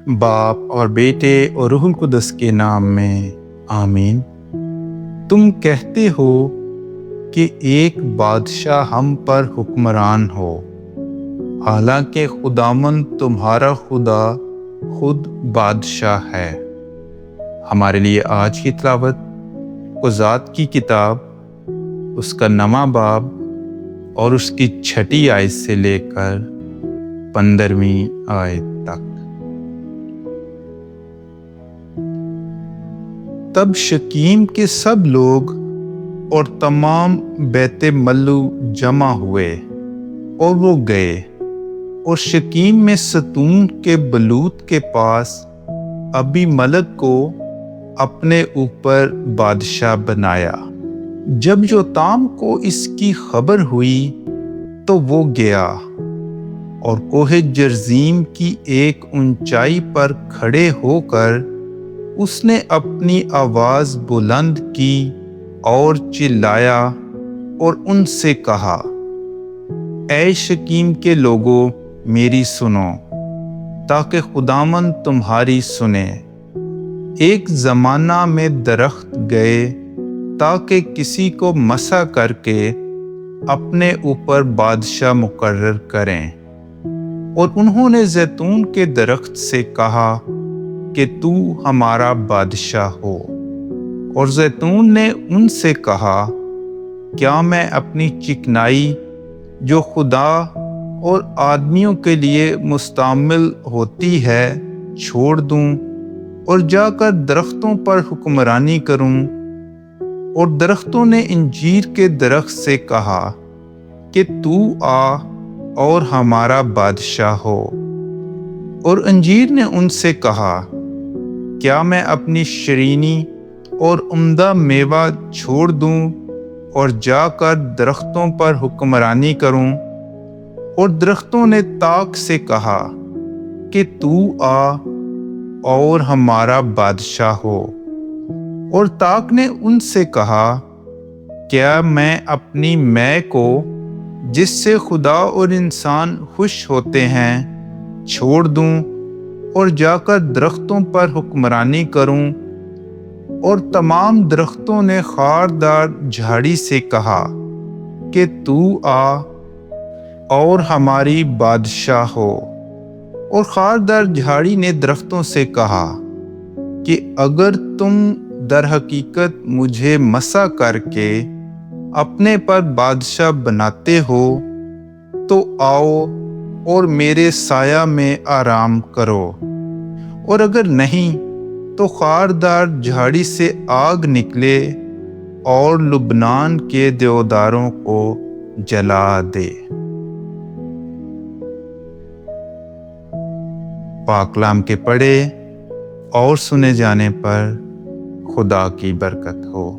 باپ اور بیٹے اور روح القدس کے نام میں آمین۔ تم کہتے ہو کہ ایک بادشاہ ہم پر حکمران ہو، حالانکہ خداوند تمہارا خدا خود بادشاہ ہے۔ ہمارے لیے آج کی تلاوت قضات کی کتاب، اس کا 9واں باب اور اس کی 6 آیت سے لے کر 15ویں آیت تک۔ تب شکیم کے سب لوگ اور تمام بیت ملو جمع ہوئے اور وہ گئے اور شکیم میں ستون کے بلوت کے پاس ابی ملک کو اپنے اوپر بادشاہ بنایا۔ جب یوتام کو اس کی خبر ہوئی تو وہ گیا اور کوہ جرزیم کی ایک اونچائی پر کھڑے ہو کر اس نے اپنی آواز بلند کی اور چلایا اور ان سے کہا، اے شکیم کے لوگوں میری سنو، تاکہ خداوند تمہاری سنے۔ ایک زمانہ میں درخت گئے تاکہ کسی کو مسح کر کے اپنے اوپر بادشاہ مقرر کریں، اور انہوں نے زیتون کے درخت سے کہا کہ تو ہمارا بادشاہ ہو، اور زیتون نے ان سے کہا، کیا میں اپنی چکنائی جو خدا اور آدمیوں کے لیے مستعمل ہوتی ہے چھوڑ دوں اور جا کر درختوں پر حکمرانی کروں؟ اور درختوں نے انجیر کے درخت سے کہا کہ تو آ اور ہمارا بادشاہ ہو، اور انجیر نے ان سے کہا، کیا میں اپنی شرینی اور عمدہ میوہ چھوڑ دوں اور جا کر درختوں پر حکمرانی کروں؟ اور درختوں نے تاک سے کہا کہ تو آ اور ہمارا بادشاہ ہو، اور تاک نے ان سے کہا، کیا میں اپنی مے کو جس سے خدا اور انسان خوش ہوتے ہیں چھوڑ دوں اور جا کر درختوں پر حکمرانی کروں؟ اور تمام درختوں نے خاردار جھاڑی سے کہا کہ تو آ اور ہماری بادشاہ ہو، اور خاردار جھاڑی نے درختوں سے کہا کہ اگر تم در حقیقت مجھے مسح کر کے اپنے پر بادشاہ بناتے ہو تو آؤ اور میرے سایہ میں آرام کرو، اور اگر نہیں تو خاردار جھاڑی سے آگ نکلے اور لبنان کے دیوداروں کو جلا دے۔ پاک کلام کے پڑھے اور سنے جانے پر خدا کی برکت ہو۔